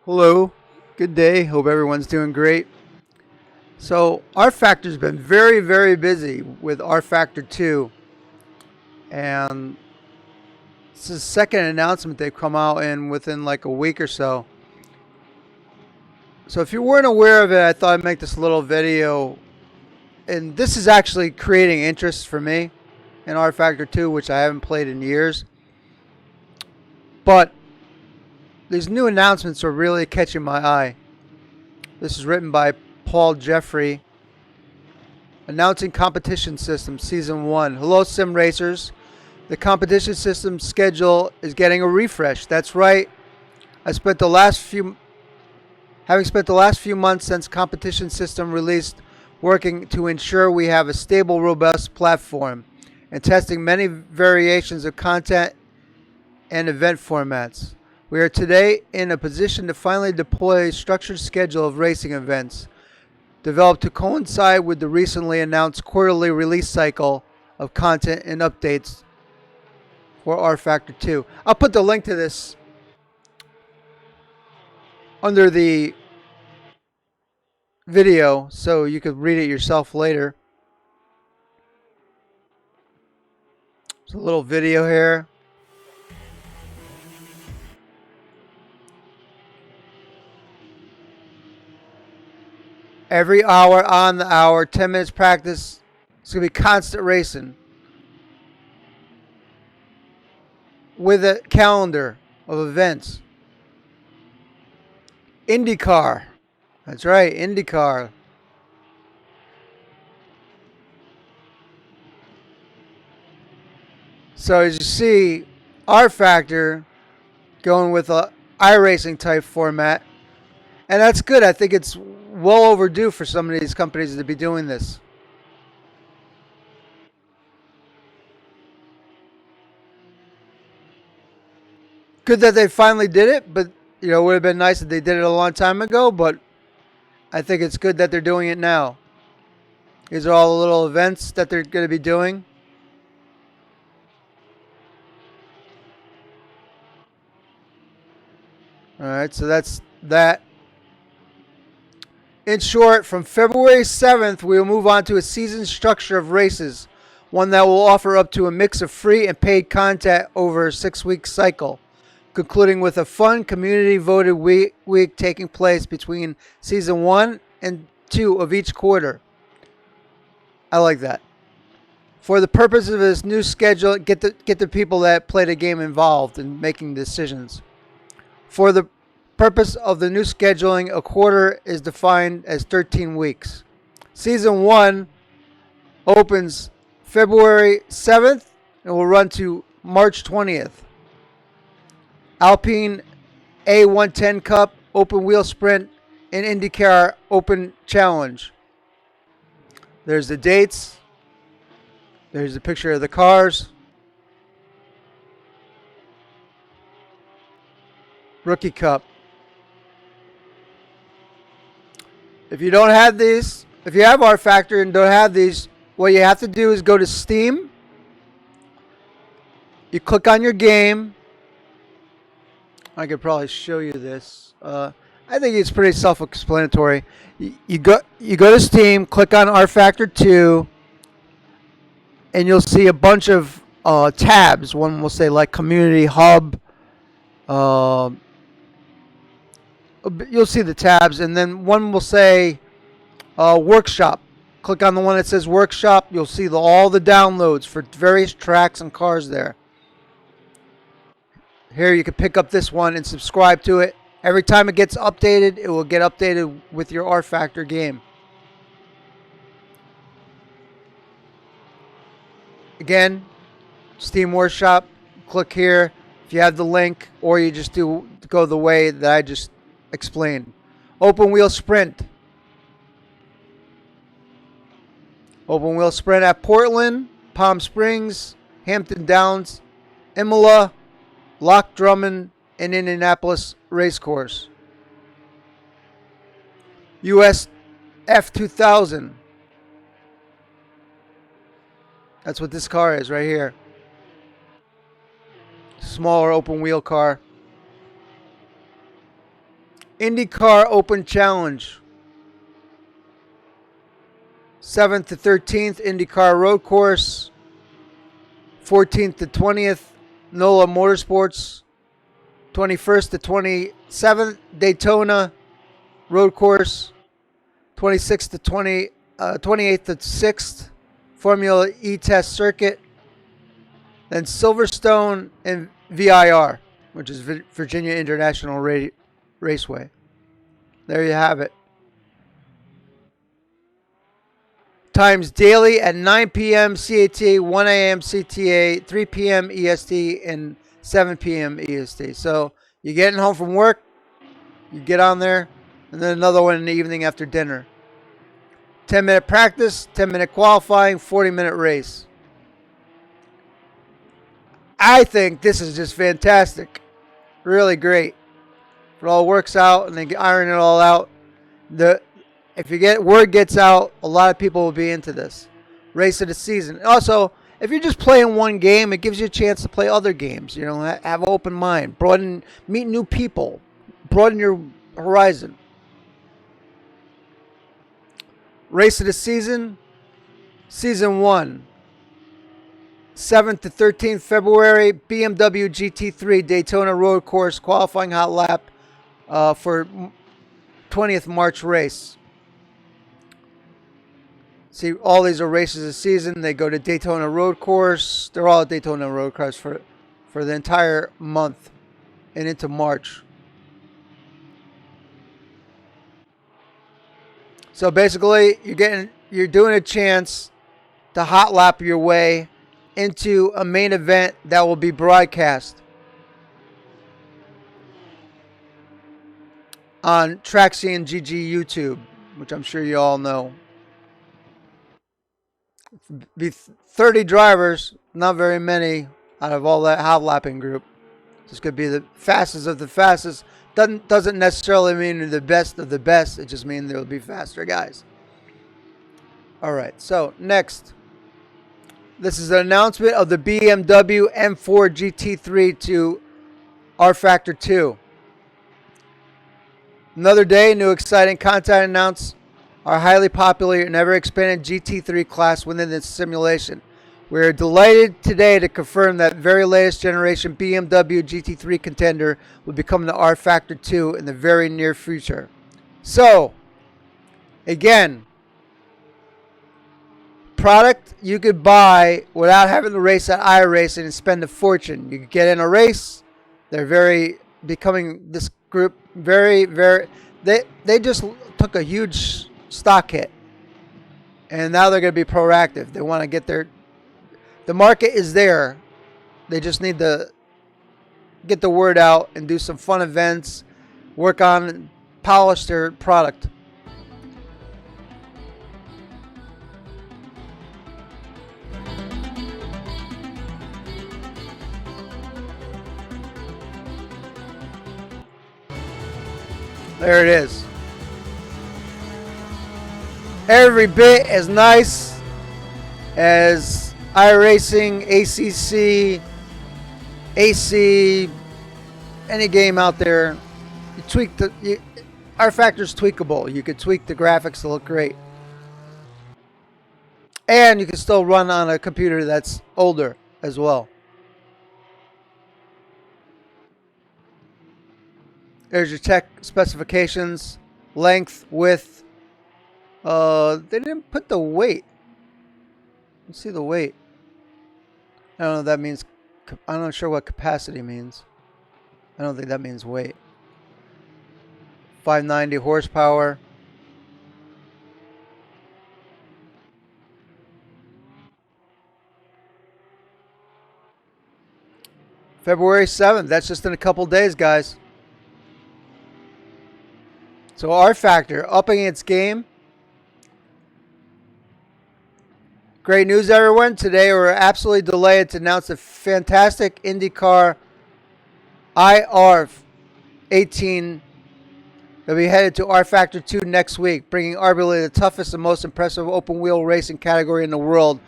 Hello, good day. Hope everyone's doing great. So, rFactor's been very busy with rFactor 2, and this is the second announcement they've come out in within like a week or so. So, if you weren't aware of it, I thought I'd make this little video, and this is actually creating interest for me in rFactor 2, which I haven't played in years. But these new announcements are really catching my eye. This is written by Paul Jeffrey. Announcing Competition System Season 1. Hello, Sim Racers. The competition system schedule is getting a refresh. That's right. Having spent the last few months since competition system released working to ensure we have a stable, robust platform and testing many variations of content and event formats. We are today in a position to finally deploy a structured schedule of racing events developed to coincide with the recently announced quarterly release cycle of content and updates for rFactor 2. I'll put the link to this under the video so you could read it yourself later. There's a little video here. Every hour on the hour, 10 minutes practice. It's going to be constant racing with a calendar of events. IndyCar. That's right, IndyCar. So as you see, rFactor going with a iRacing type format. And that's good. I think it's well overdue for some of these companies to be doing this. Good that they finally did it, but it would have been nice if they did it a long time ago, but I think it's good that they're doing it now. These are all the little events that they're going to be doing. All right, so that's that. In short, from February 7th, we will move on to a season structure of races, one that will offer up to a mix of free and paid content over a 6-week cycle, concluding with a fun community-voted week taking place between Season 1 and 2 of each quarter. I like that. For the purpose of this new schedule, get the people that play the game involved in making decisions. For the purpose of the new scheduling, a quarter is defined as 13 weeks. Season 1 opens February 7th and will run to March 20th. Alpine A110 Cup, Open Wheel Sprint, and IndyCar Open Challenge. There's the dates. There's a picture of the cars. Rookie Cup. If you don't have these, if you have rFactor and don't have these, what you have to do is go to Steam. You click on your game. I could probably show you this. I think it's pretty self-explanatory. You go to Steam, click on rFactor 2, and you'll see a bunch of tabs. One will say like Community Hub. You'll see the tabs, and then one will say Workshop. Click on the one that says Workshop. You'll see all the downloads for various tracks and cars there. Here you can pick up this one and subscribe to it. Every time it gets updated, it will get updated with your rFactor game. Again, Steam Workshop. Click here if you have the link, or you just go the way that I just explained. Open Wheel Sprint. Open Wheel Sprint at Portland, Palm Springs, Hampton Downs, Imola, Loch Drummond, and Indianapolis Racecourse. US F2000. That's what this car is right here. Smaller open wheel car. IndyCar Open Challenge. 7th to 13th, IndyCar Road Course. 14th to 20th, NOLA Motorsports. 21st to 27th, Daytona Road Course. 26th to 28th to 6th, Formula E Test Circuit. Then Silverstone and VIR, which is Virginia International Raceway. There you have it. Times daily at 9 p.m. CAT, 1 a.m. CTA, 3 p.m. EST, and 7 p.m. EST. So you're getting home from work, you get on there, and then another one in the evening after dinner. 10-minute practice, 10-minute qualifying, 40-minute race. I think this is just fantastic. Really great. It all works out and they iron it all out. If word gets out, a lot of people will be into this. Race of the season. Also, if you're just playing one game, it gives you a chance to play other games. You know, have an open mind. Meet new people. Broaden your horizon. Race of the season. Season 1. 7th to 13th February, BMW GT3 Daytona Road Course qualifying hot lap for 20th March race. See, all these are races of season. They go to Daytona Road Course. They're all at Daytona Road Course for the entire month and into March. So basically, you're doing a chance to hot lap your way into a main event that will be broadcast on Traxy and GG YouTube, which I'm sure you all know. Be 30 drivers, not very many out of all that hot lapping group. This could be the fastest of the fastest. Doesn't necessarily mean the best of the best. It just means there'll be faster guys. All right, so next. This is an announcement of the BMW M4 GT3 to rFactor 2. Another day, new exciting content announced. Our highly popular and ever-expanded GT3 class within this simulation. We are delighted today to confirm that very latest generation BMW GT3 contender will become the rFactor 2 in the very near future. So, again, product you could buy without having to race at iRacing and spend a fortune. You could get in a race. They're becoming this group very, they just took a huge stock hit. And now they're going to be proactive. They want to get the market is there. They just need to get the word out and do some fun events, work on, polish their product. There it is. Every bit as nice as iRacing, ACC, AC, any game out there. You tweak rFactor's tweakable. You could tweak the graphics to look great. And you can still run on a computer that's older as well. There's your tech specifications, length, width. They didn't put the weight. Let's see the weight. I don't know if that means, I'm not sure what capacity means. I don't think that means weight. 590 horsepower. February 7th. That's just in a couple days, guys. So rFactor upping its game. Great news, everyone. Today we're absolutely delighted to announce a fantastic IndyCar IR 18 will be headed to rFactor 2 next week, bringing arguably the toughest and most impressive open-wheel racing category in the world.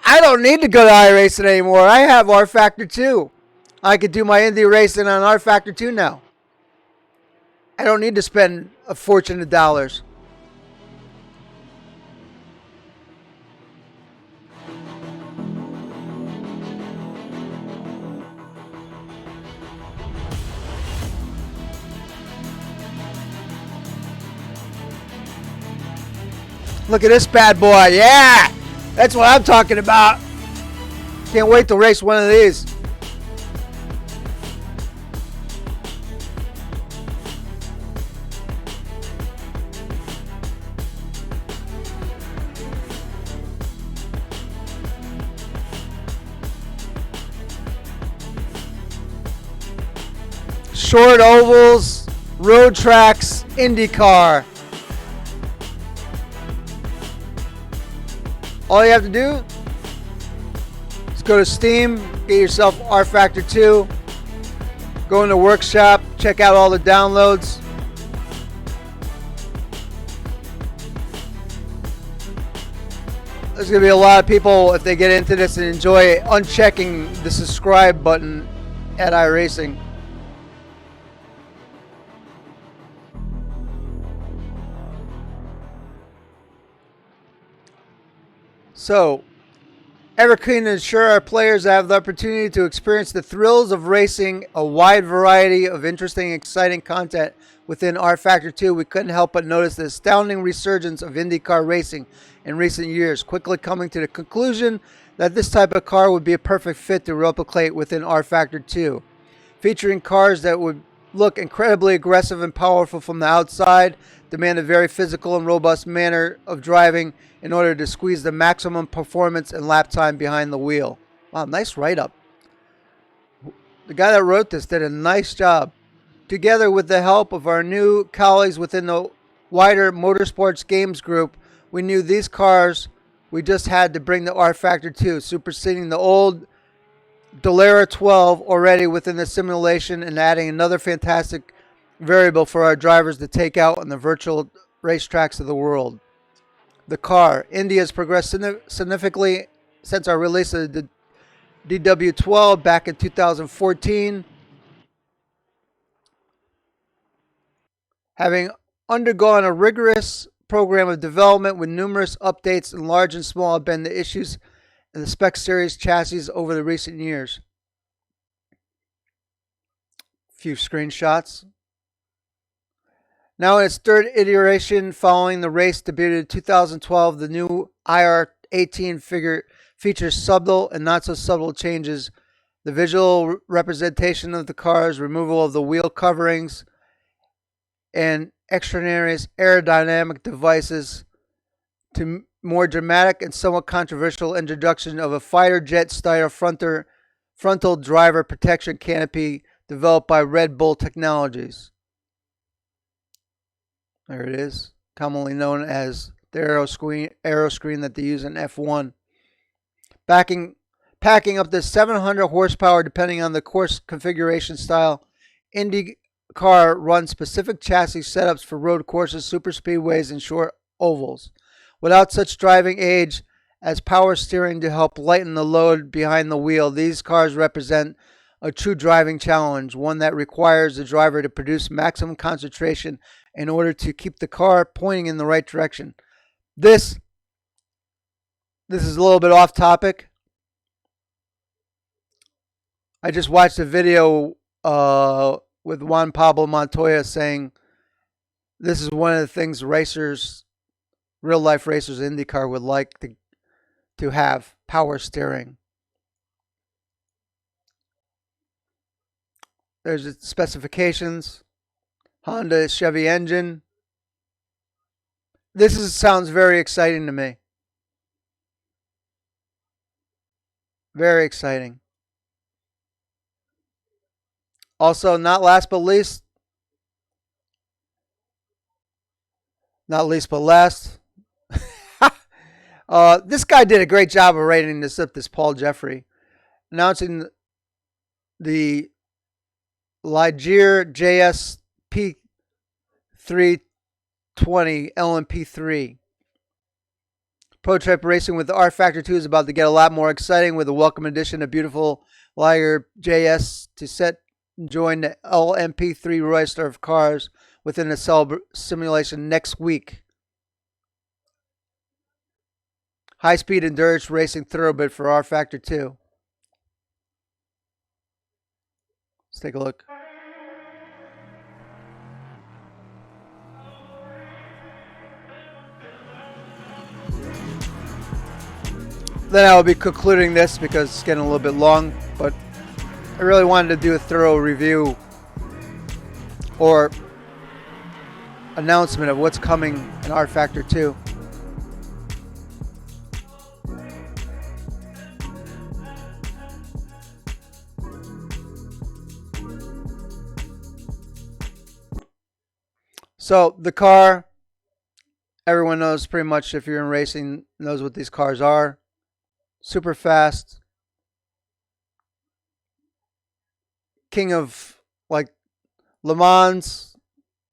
I don't need to go to iRacing anymore. I have rFactor 2. I could do my Indy racing on rFactor 2 now. I don't need to spend a fortune of dollars. Look at this bad boy. Yeah! That's what I'm talking about. Can't wait to race one of these. Short ovals, road tracks, IndyCar. All you have to do is go to Steam, get yourself rFactor 2, go in the workshop, check out all the downloads. There's going to be a lot of people, if they get into this and enjoy it, unchecking the subscribe button at iRacing. So, ever keen to ensure our players have the opportunity to experience the thrills of racing a wide variety of interesting, exciting content within rFactor 2, we couldn't help but notice the astounding resurgence of IndyCar racing in recent years, quickly coming to the conclusion that this type of car would be a perfect fit to replicate within rFactor 2. Featuring cars that would look incredibly aggressive and powerful from the outside, demand a very physical and robust manner of driving in order to squeeze the maximum performance and lap time behind the wheel. Wow, nice write-up. The guy that wrote this did a nice job. Together with the help of our new colleagues within the wider motorsports games group, we knew these cars we just had to bring the rFactor 2, superseding the old Dallara 12 already within the simulation and adding another fantastic variable for our drivers to take out on the virtual racetracks of the world. The car. Indy has progressed significantly since our release of the DW12 back in 2014. Having undergone a rigorous program of development with numerous updates and large and small have been the issues in the Spec Series chassis over the recent years. Few screenshots. Now in its third iteration following the race debuted in 2012, the new IR18 figure features subtle and not so subtle changes. The visual representation of the cars, removal of the wheel coverings, and extraneous aerodynamic devices, to more dramatic and somewhat controversial introduction of a fighter jet style frontal driver protection canopy developed by Red Bull Technologies. There it is, commonly known as the aero screen that they use in F1. Packing up to 700 horsepower depending on the course configuration style. IndyCar runs specific chassis setups for road courses, super speedways, and short ovals. Without such driving aids as power steering to help lighten the load behind the wheel, these cars represent a true driving challenge, one that requires the driver to produce maximum concentration in order to keep the car pointing in the right direction. This is a little bit off topic. I just watched a video with Juan Pablo Montoya saying this is one of the things racers, real life racers in IndyCar would like to have, power steering. There's the specifications. Honda, Chevy engine. Sounds very exciting to me. Very exciting. Also, not least but last. This guy did a great job of writing this up, this Paul Jeffrey, announcing the Ligier JS P320 LMP3. Prototype racing with the rFactor 2 is about to get a lot more exciting with a welcome addition of beautiful Ligier JS to join the LMP3 roster of cars within the simulation next week. High-speed endurance racing thoroughbred for rFactor 2. Let's take a look. Then I will be concluding this because it's getting a little bit long, but I really wanted to do a thorough review or announcement of what's coming in rFactor 2. So the car, everyone knows pretty much, if you're in racing, knows what these cars are. Super fast. King of like Le Mans.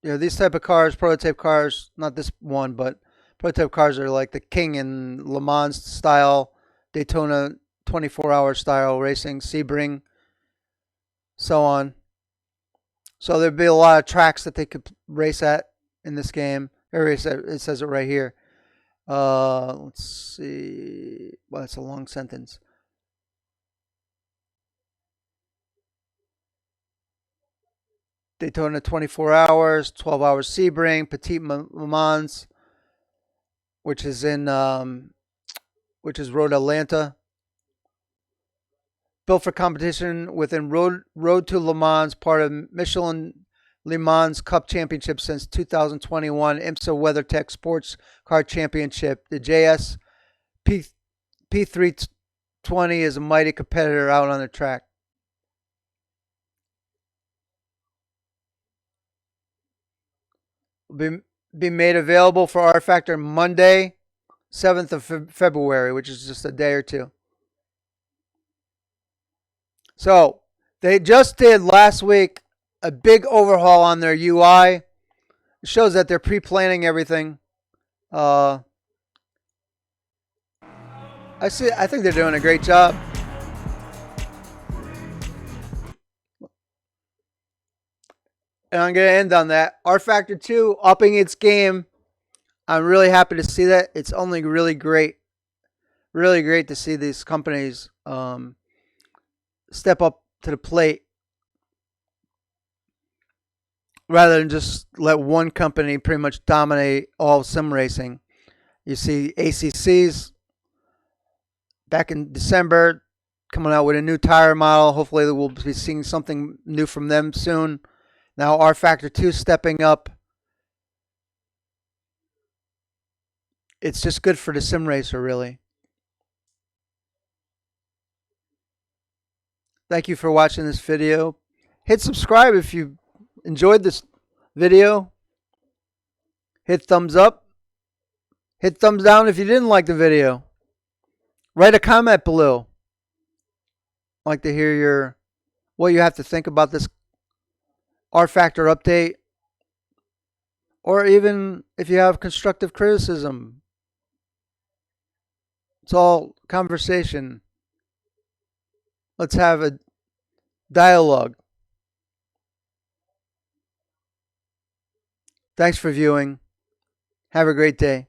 You know, these type of cars, prototype cars, not this one, but prototype cars are like the king in Le Mans style, Daytona 24-hour style racing, Sebring, so on. So there'd be a lot of tracks that they could race at in this game. It says it right here. Let's see. Well, it's a long sentence. Daytona 24 hours, 12 hours Sebring, Petit Le Mans, which is Road Atlanta. Built for competition within Road to Le Mans, part of Michelin Le Mans Cup Championship since 2021, IMSA WeatherTech Sports Car Championship. The JS P320 is a mighty competitor out on the track. Will be made available for rFactor Monday, 7th of February, which is just a day or two. So they just did last week a big overhaul on their UI. It shows that they're pre-planning everything. I think they're doing a great job. And I'm going to end on that. rFactor 2 upping its game. I'm really happy to see that. It's only really great to see these companies step up to the plate rather than just let one company pretty much dominate all sim racing. You see ACC's back in December coming out with a new tire model. Hopefully we'll be seeing something new from them soon. Now rFactor 2 stepping up. It's just good for the sim racer, really. Thank you for watching this video. Hit subscribe if you enjoyed this video. Hit thumbs up. Hit thumbs down if you didn't like the video. Write a comment below. I'd like to hear what you have to think about this rFactor update. Or even if you have constructive criticism. It's all conversation. Let's have a dialogue. Thanks for viewing. Have a great day.